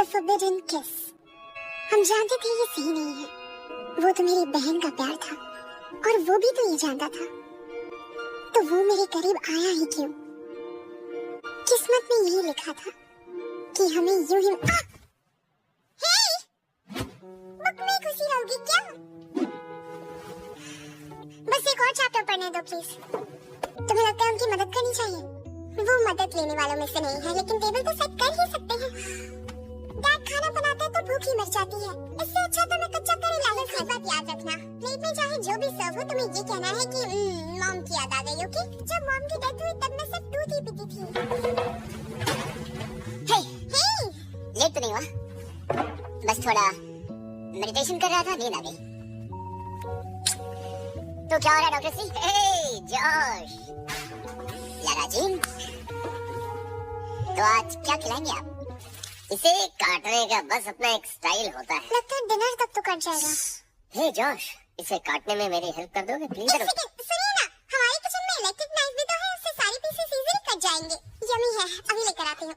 forbidden kiss. हम जानते थे ये सही नहीं है। वो तो मेरी बहन का प्यार था और वो भी तो ये जानता था। तो वो मेरे करीब आया ही क्यों? किस्मत में यही लिखा था कि हमें यूं ही बुक में खुशी रहोगी क्या? बस एक और चैप्टर पढ़ने दो प्लीज। तुम्हें लगता है उनकी मदद करनी चाहिए? वो मदद लेने वालों में से नहीं है, लेकिन टेबल तो सेट कर ही सकते हैं। डैड खाना बनाते हैं तो भूख ही मर जाती है। इससे अच्छा तो मैं कच्चा करेला ही खा। बात याद रखना, प्लेट में चाहे जो भी सर्व हो, तुम्हें ये कहना है कि मॉम की याद आ गई। ओके? जब मॉम की डेथ हुई तब मैं सिर्फ दूध ही पीती थी। हे लेट तो नहीं हुआ? बस थोड़ा मेडिटेशन कर रहा था, नींद आ गई। तो क्या हो रहा है डॉक्टर सी? हे जॉश, लारा जी, तो आज क्या खिलाएंगे आप? इसे काटने का बस अपना एक स्टाइल होता है। लगता है डिनर तक तो कट जाएगा। हे जॉश, इसे काटने में मेरी हेल्प कर दोगे प्लीज? सुनिए ना, हमारे किचन में इलेक्ट्रिक नाइफ भी तो है, उससे सारी पीसेस इजीली कट जाएंगे। यम्मी है, अभी लेकर आती हूँ।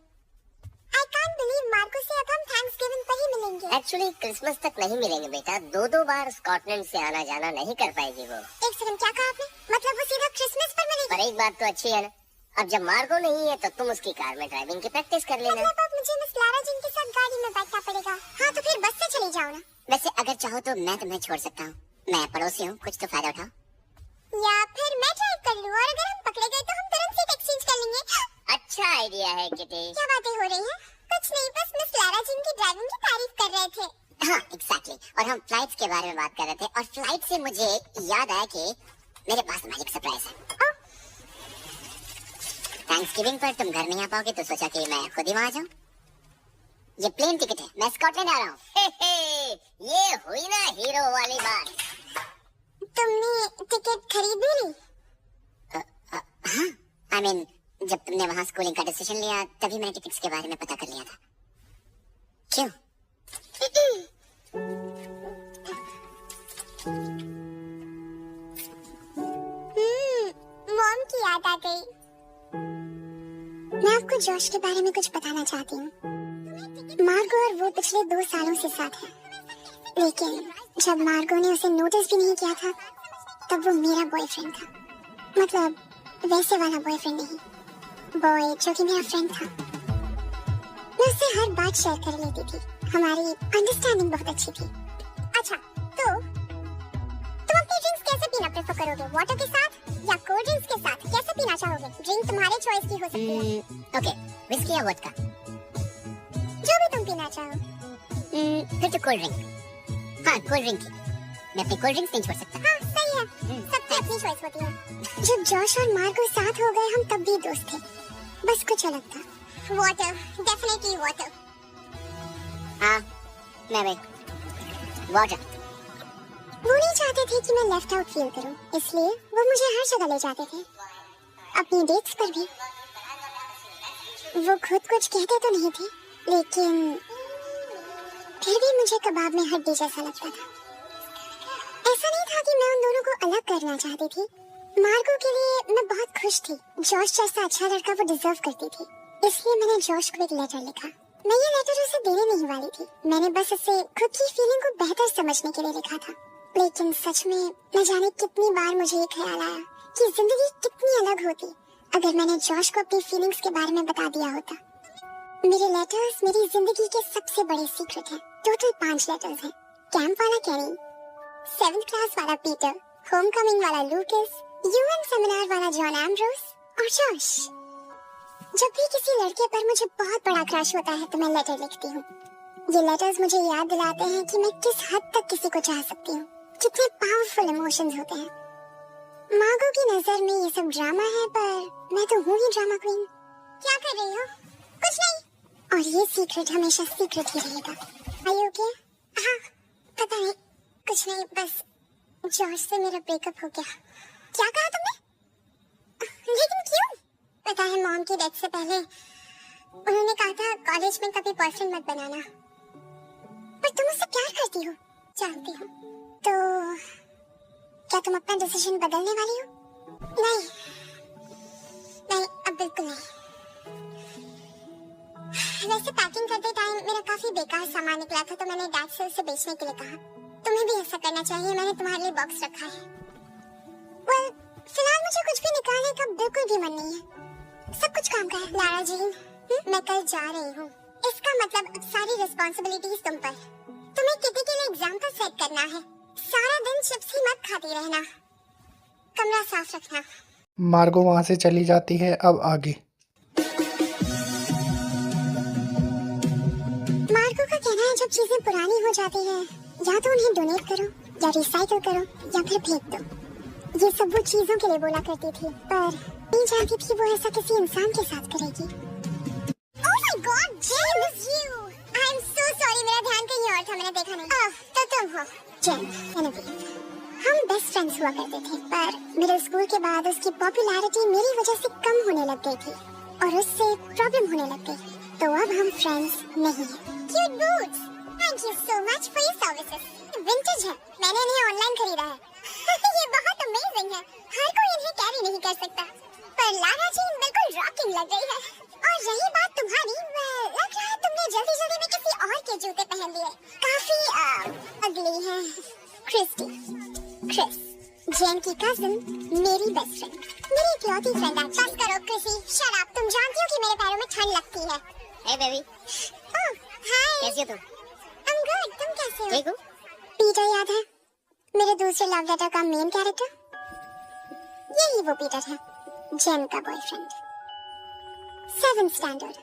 I can't believe मार्को से अब हम थैंक्सगिविंग पर ही मिलेंगे। एक्चुअली क्रिसमस तक नहीं मिलेंगे बेटा, दो बार स्कॉटलैंड से आना जाना नहीं कर पाएगी वो। एक सेकंड, क्या कहा आपने? मतलब वो सीधा क्रिसमस पर मिलेगी? पर एक बात तो अच्छी है ना, अब जब मार्को नहीं है तो तुम उसकी कार में ड्राइविंग की प्रैक्टिस कर लेना। मतलब अब मुझे मिस लारा जिन के साथ गाड़ी में बैठना पड़ेगा। हाँ तो फिर बस से चले जाओ ना। वैसे अगर चाहो तो मैं तुम्हें छोड़ सकता हूँ, मैं पड़ोसी हूँ, कुछ तो फायदा उठाओ। या फिर मैं ड्राइव कर लूँ, और अगर हम पकड़े गए तो हम तुरंत सीट एक्सचेंज कर लेंगे। अच्छा आइडिया है किटी। क्या बातें हो रही हैं? कुछ नहीं, बस मिस लारा जिन की ड्राइविंग की तारीफ कर रहे थे। हाँ एग्जैक्टली, और हम फ्लाइट्स के बारे में बात कर रहे थे, और फ्लाइट से मुझे याद आया कि मेरे पास तुम्हारी एक सरप्राइज है। थैंक्सगिविंग पर तुम घर नहीं आ पाओगे तो सोचा कि मैं खुद ही वहाँ जाऊँ। ये प्लेन टिकट है, मैं स्कॉटलैंड आ रहा हूँ। ये हुई ना हीरो वाली बात। तुमने टिकट खरीद भी ली? हाँ, आई मीन जब तुमने वहाँ स्कूलिंग का डिसीजन लिया तभी मैंने टिकट्स के बारे में पता कर लिया था। क्यों? मॉम की याद आ गई। मैं आपको जॉश के बारे में कुछ बताना चाहती हूँ। मार्गो और वो पिछले 2 सालों से साथ है, लेकिन जब मार्गो ने उसे नोटिस भी नहीं किया था तब वो मेरा बॉयफ्रेंड था। मतलब वैसे वाला बॉयफ्रेंड नहीं, बॉय जो कि मेरा फ्रेंड था। मैं उससे हर बात शेयर कर लेती थी, हमारी अंडरस्टैंडिंग बहुत अच्छी थी। अच्छा तो तुम अपनी ड्रिंक्स कैसे पीना प्रेफर करोगे? वाटर के साथ या कोल्ड ड्रिंक्स के साथ? कैसे पीना चाहोगे? ड्रिंक तुम्हारे चॉइस की हो सकती है। ओके, विस्की या वोडका? जो भी तुम पीना चाहो। फिर तो कोल्ड ड्रिंक। हाँ कोल्ड ड्रिंक ही, मैं अपनी कोल्ड ड्रिंक्स नहीं छोड़ सकता। हाँ सही है, सबकी अपनी चॉइस होती है। जब जॉश और मार्को साथ हो गए हम तब भी दोस्त थे, बस कुछ अलग था। Water, definitely water. हाँ मैं भी वाटर। वो नहीं चाहते थे कि मैं लेफ्ट आउट फील करूं, इसलिए वो मुझे हर जगह ले जाते थे, अपनी डेट्स पर भी। वो खुद कुछ कहते तो नहीं थे, लेकिन फिर भी मुझे कबाब में हड्डी जैसा लगता था। ऐसा नहीं था कि मैं उन दोनों को अलग करना चाहती थी। मार्गो के लिए मैं बहुत खुश थी, जॉश जैसा अच्छा लड़का वो डिजर्व करती थी, इसलिए मैंने जॉश को एक लेटर लिखा। मैं ये लेटर उसे देने नहीं वाली थी, मैंने बस उसे खुद की फीलिंग को बेहतर समझने के लिए लिखा था। लेकिन सच में न जाने कितनी बार मुझे ये ख्याल आया कि जिंदगी कितनी अलग होती अगर मैंने जॉश को अपनी फीलिंग्स के बारे में बता दिया होता। मेरे लेटर्स मेरी जिंदगी के सबसे बड़े सीक्रेट हैं। टोटल 5 लेटर्स हैं। कैंप वाला कैरी, 7th क्लास वाला पीटर, होमकमिंग वाला लूकस, यूएन सेमिनार वाला जॉन एम्ब्रोस और जॉश। जब भी किसी लड़के पर मुझे बहुत बड़ा क्रश होता है तो मैं लेटर लिखती हूँ। ये लेटर्स मुझे याद दिलाते हैं कि मैं किस हद तक किसी को चाह सकती हूँ, कितने पावरफुल इमोशंस होते हैं। मार्गो की नजर में ये सब ड्रामा है, पर मैं तो हूँ ही ड्रामा क्वीन। क्या कर रही हो? कुछ नहीं। और ये सीक्रेट हमेशा सीक्रेट ही रहेगा। Are you okay? हाँ, पता नहीं, कुछ नहीं, बस जॉर्ज से मेरा ब्रेकअप हो गया। क्या कहा तुमने? लेकिन क्यों? पता है मॉम की डेथ से पहले उन्होंने कहा था कॉलेज में कभी बॉयफ्रेंड मत बनाना। पर तुम उससे प्यार करती हो, जानती हो, तो क्या तुम अपना डिसीजन बदलने वाली हो? नहीं, अब बिल्कुल नहीं। वैसे पैकिंग करते टाइम मेरा काफी बेकार सामान निकला था, तो मैंने डैड से उसे बेचने के लिए कहा। तुम्हें भी ऐसा करना चाहिए, मैंने तुम्हारे लिए बॉक्स रखा है। well, फिलहाल मुझे कुछ भी निकालने का बिल्कुल भी मन नहीं है। सब कुछ काम का है। लारा जीन, मैं कल जा रही हूँ। इसका मतलब अब सारी रिस्पॉन्सिबिलिटीज तुम पर। तुम्हें किटी के लिए एग्जाम्पल सेट करना है। सारा दिन चिप्स ही मत खाती रहना, कमरा साफ रखना। मार्गो वहाँ से चली जाती है। अब आगे मार्को का कहना है जब चीजें पुरानी हो जाती हैं, या तो उन्हें डोनेट करो या रिसाइकल करो या फिर फेंक दो। ये सब वो चीजों के लिए बोला करती थी, पर नहीं जानती थी वो ऐसा किसी इंसान के साथ करेगी। Oh my God, Jen, it's you. I'm so sorry, मेरा ध्यान कहीं और था, मैंने देखा नहीं। तो तुम हो जेन जेनेविव। हम बेस्ट फ्रेंड्स हुआ करते थे, पर मिडिल स्कूल के बाद उसकी पॉपुलैरिटी मेरी वजह से कम होने लग गई थी और उससे प्रॉब्लम होने लग गई, तो अब हम फ्रेंड्स नहीं हैं। Cute boots. Thank you so much for your services. Vintage है, मैंने इन्हें ऑनलाइन खरीदा है। ये बहुत अमेजिंग है, हर कोई इन्हें कैरी नहीं कर सकता। पर लारा जी बिल्कुल रॉकिंग लग रही है। और रही बात तुम्हारी, लग रहा है तुमने जल्दी जल्दी में किसी और के जूते पहन लिए। काफी अगली है। क्रिस, जेन की कजिन, मेरी बेस्ट फ्रेंड, मेरी इकलौती फ्रेंड। बस करो क्रिसी, शट अप। तुम जानती हो कि मेरे पैरों में ठंड लगती है। हे बेबी, ओह हाय, कैसी हो तुम? I'm good, तुम कैसे हो? ठीक हूँ। पीटर याद है, मेरे दूसरे लव लेटर का मेन कैरेक्टर? यही वो पीटर है, जेन का बॉयफ्रेंड। 7th स्टैंडर्ड,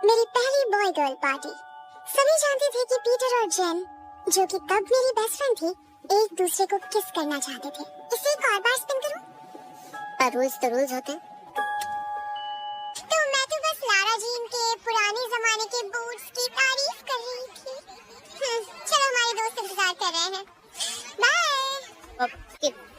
मेरी पहली बॉय गर्ल पार्टी। सभी जानते थे कि पीटर और जेन, जो कि तब मेरी बेस्ट फ्रेंड थी, एक दूसरे को किस करना चाहते थे। इसे एक और बार स्पिन करूं? पर रूल्स तो रूल्स होते हैं। तो मैं तो बस लारा जीन के पुराने जमाने के बूट्स की तारीफ कर रही थी। चलो, हमारे दोस्त इंतजार कर रहे हैं। बाय।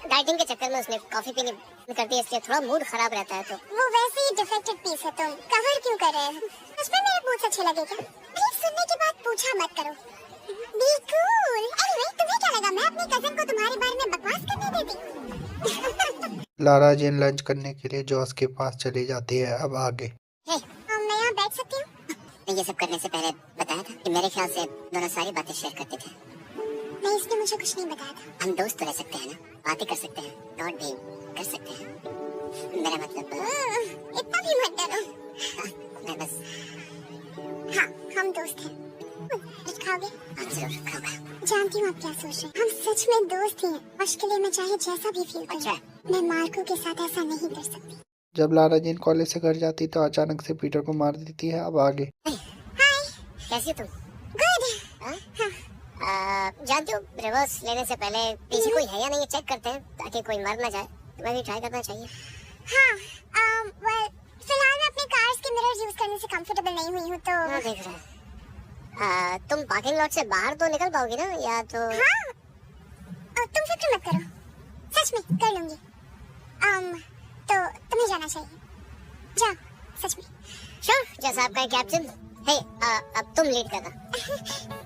डाइटिंग के चक्कर में उसने कॉफी पीनी करती है, इसलिए थोड़ा मूड खराब रहता है। तो वो वैसे ही डिफेक्टेड पीस है, तुम कवर क्यों कर रहे हो? उसमें मेरे बूट्स अच्छे लगे क्या? प्लीज सुनने के बाद पूछा मत करो। Be cool. एनीवे, तुम्हें क्या लगा मैं अपनी कजिन को तुम्हारे बारे में बकवास करने देती? लारा जेन लंच करने के लिए जॉस के पास चली जाती है। अब आगे हे, मैं यहाँ बैठ सकती हूँ? ये सब करने से पहले बताया था कि मेरे ख्याल से दोनों सारी बातें शेयर करते थे। नहीं, इसने मुझे कुछ नहीं बताया था। हम दोस्त तो रह सकते हैं ना, बातें कर सकते हैं, नॉट भी कर सकते हैं। मेरा मतलब इतना भी मत डरो। मैं बस हाँ, हम दोस्त हैं। कुछ खाओगे? जरूर खाऊंगा। जानती हूँ आप क्या सोच रहे हैं। हम सच में दोस्त ही हैं। आज के लिए मैं चाहे जैसा भी फील करूँ, अच्छा। मैं मार्को के साथ ऐसा नहीं कर सकती। जब लारा जेन कॉलेज से घर जाती तो अचानक से पीटर को मार देती है। अब आगे हाय, कैसी हो तुम? गुड। हाँ, जानती हो रिवर्स लेने से पहले पीछे कोई है या नहीं चेक करते हैं, ताकि कोई मर ना जाए। तुम्हें भी ट्राई करना चाहिए। हाँ, well, फिलहाल मैं अपने कार्स के मिरर्स यूज करने से कंफर्टेबल नहीं हुई हूँ, तो हाँ, देख रहा है। तुम पार्किंग लॉट से बाहर तो निकल पाओगी ना, या तो हाँ, तुम फिक्र मत करो, सच में कर लूंगी। तो तुम्हें जाना चाहिए, जाओ, सच में। श्योर, जैसा आपका कैप्टन। हे, अब तुम लीड करना।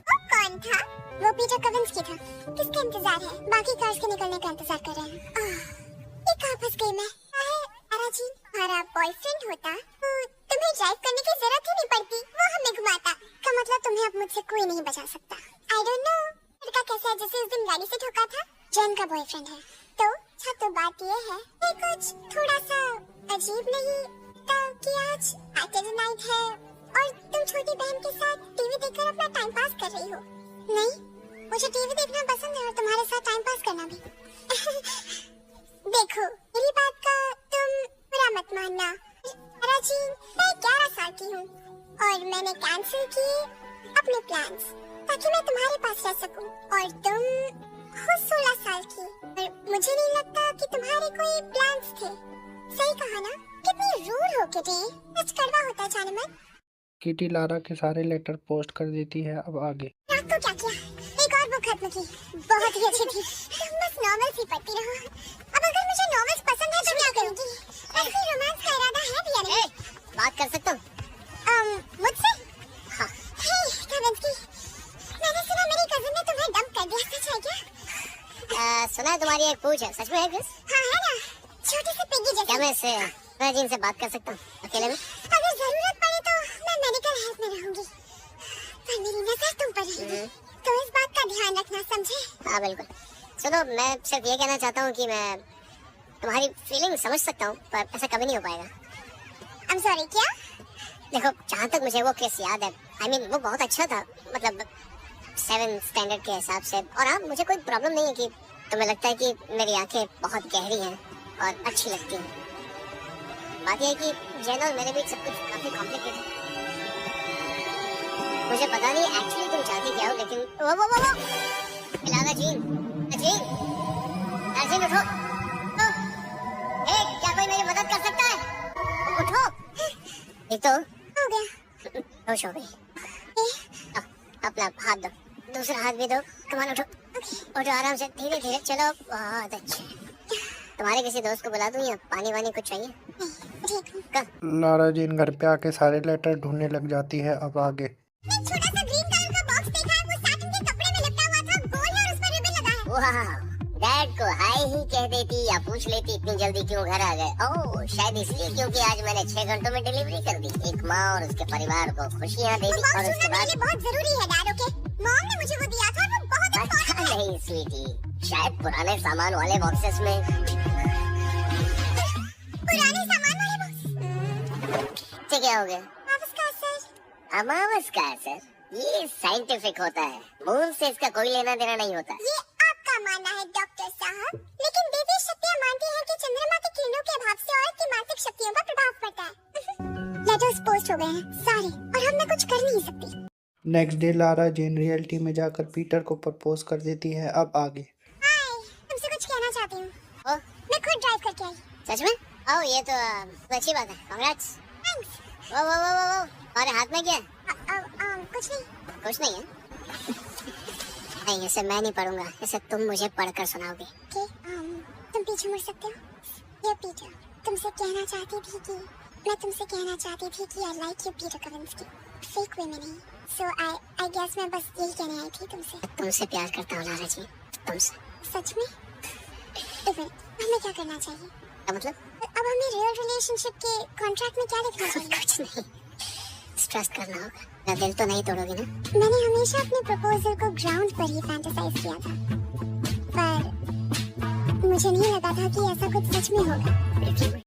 वो कौन था? वो पीटर कविंस्की था। किसका इंतजार है? बाकी कार्स के निकलने का इंतजार कर रहे हैं। ये कहाँ फंस गई मैं? लारा जी, हमारा बॉयफ्रेंड होता तो तुम्हें ड्राइव करने की जरूरत ही नहीं पड़ती, वो हमें घुमाता। का मतलब तुम्हें अब मुझसे कोई नहीं बचा सकता। आई डोंट नो लड़का कैसा है जिसे उस दिन गाड़ी से ठोका था? जेन का बॉयफ्रेंड है। तो अच्छा, तो बात ये है कि कुछ थोड़ा सा अजीब नहीं था कि आज सैटरडे नाइट है और तुम छोटी बहन के साथ टीवी देखकर अपना टाइम पास कर रही हो। नहीं, मुझे टीवी देखना पसंद है और तुम्हारे साथ टाइम पास करना भी। देखो, मेरी बात का तुम बुरा मत मानना। लारा जी, मैं 11 साल की हूँ और मैंने कैंसिल किए अपने प्लान्स ताकि मैं तुम्हारे पास रह सकूं, और तुम खुद 16 साल की, और मुझे नहीं लगता कि तुम्हारे कोई प्लान्स थे। सही कहा ना? कितनी रूड हो किटी। सच कड़वा होता है जाने मन। किटी लारा के सारे लेटर पोस्ट कर देती है। अब आगे रात को क्या किया? एक और बुक खत्म की, बहुत ही अच्छी थी। तुम बस नॉवेल्स ही पढ़ती रहो। अब अगर मुझे नॉवेल्स पसंद है तो क्या करूंगी? ऐसी रोमांस का इरादा है भी या नहीं? बात कर सकता हूँ? मुझसे? हाँ। हे कविंस्की, मैंने सुना मेरी कजिन ने तुम्हें डंप कर दिया, सच है क्या? सुना है तुम्हारी एक पूछ है, सच में है क्रिस? हाँ है ना, छोटी सी पिग्गी जैसी। क्या मैं इससे जिनसे बात कर सकता हूँ अकेले में? अगर जरूरत पड़े तो मैं मेडिकल हेल्प में रहूंगी, पर मेरी नजर तुम पर रहेगी, तो इस बात का ध्यान रखना, समझे? हाँ बिल्कुल। सुनो, मैं सिर्फ ये कहना चाहता हूँ कि मैं तुम्हारी फीलिंग समझ सकता हूँ, पर ऐसा कभी नहीं हो पाएगा। I'm sorry, क्या? देखो, जहाँ तक मुझे वो केस याद है, I mean, वो बहुत अच्छा था, मतलब 7th स्टैंडर्ड के हिसाब से। और हाँ, मुझे कोई प्रॉब्लम नहीं है कि तुम्हें लगता है कि मेरी आंखें बहुत गहरी हैं और अच्छी लगती हैं। बात यह है कि जैन और मेरे बीच सब कुछ काफी कॉम्प्लिकेटेड है। मुझे पता नहीं एक्चुअली तुम चाहती क्या हो, लेकिन वो इलाका जीन, अजीन उठो। क्या कोई मेरी मदद कर सकता है? उठो। ये तो हो गया। होश हो गई। अपना हाथ दो, दूसरा हाथ भी दो। कमान उठो, उठो आराम से, धीरे धीरे चलो। बहुत अच्छे। तुम्हारे किसी दोस्त को बुला दूं या पानी वानी कुछ चाहिए? ठीक हूँ। लारा जीन घर पे आके सारे लेटर ढूंढने लग जाती है। अब आगे एक छोटा सा ग्रीन कलर का बॉक्स देखा है, वो साटन के कपड़े में लपटा हुआ था, गोल है और उस पर रिबन लगा है। वाह, डैड को हाय ही कह देती या पूछ लेती इतनी जल्दी क्यों घर आ गए। ओह, शायद इसलिए क्योंकि आज मैंने 6 घंटों में डिलीवरी कर दी। एक माँ और उसके परिवार को खुशियाँ दे दी। वो और बॉक्स उसके ढूंढना बाद मेरे लिए बहुत जरूरी है डैड, ओके? मॉम ने मुझे वो दिया था और वो बहुत अच्छा इम्पोर्टेंट है। नहीं स्वीटी, शायद पुराने सामान वाले बॉक्सेस में। पुराने सामान वाले बॉक्स। ठीक है, हो गया। वापस का सर। अमावस का असर, ये साइंटिफिक होता है। मून से इसका कोई लेना देना नहीं होता। ये आपका मानना है डॉक्टर साहब, लेकिन देवी शक्तियाँ मानती हैं कि चंद्रमा की किरणों के अभाव से औरत की मानसिक शक्तियों पर प्रभाव पड़ता है। लेटर्स पोस्ट हो गए हैं सारे, और अब मैं कुछ कर नहीं सकती। Next day Lara gene reality में जाकर पीटर को प्रपोज कर देती है। अब आगे हाय, तुमसे कुछ कहना चाहती हूँ। ओ, मैं खुद ड्राइव करके आई। सच में? ओह, ये तो अच्छी बात है। कांग्रेट्स। थैंक्स। वो और हाथ में क्या है? कुछ नहीं। कुछ नहीं है? नहीं, इसे मैं नहीं पढ़ूंगा, इसे तुम मुझे पढ़कर सुनाओगे। ओके, तुम पीछे मुड़ सकते हो। ये पीटर, तुमसे कहना चाहती थी कि I like you Peter Kavinsky, fake way में नहीं। सो आई गेस मैं बस यही कहने आई थी तुमसे। तुमसे प्यार करता हूँ लारा जी, तुमसे। सच में? तो फिर हमें क्या करना चाहिए? क्या मतलब? अब हमें रियल रिलेशनशिप के कॉन्ट्रैक्ट में क्या लिखना चाहिए? कुछ नहीं, स्ट्रेस करना होगा। मेरा दिल तो नहीं तोड़ोगे ना? मैंने हमेशा अपने प्रपोजल को ग्राउंड पर ही फैंटेसाइज किया था, पर मुझे नहीं लगा था कि ऐसा कुछ सच में होगा।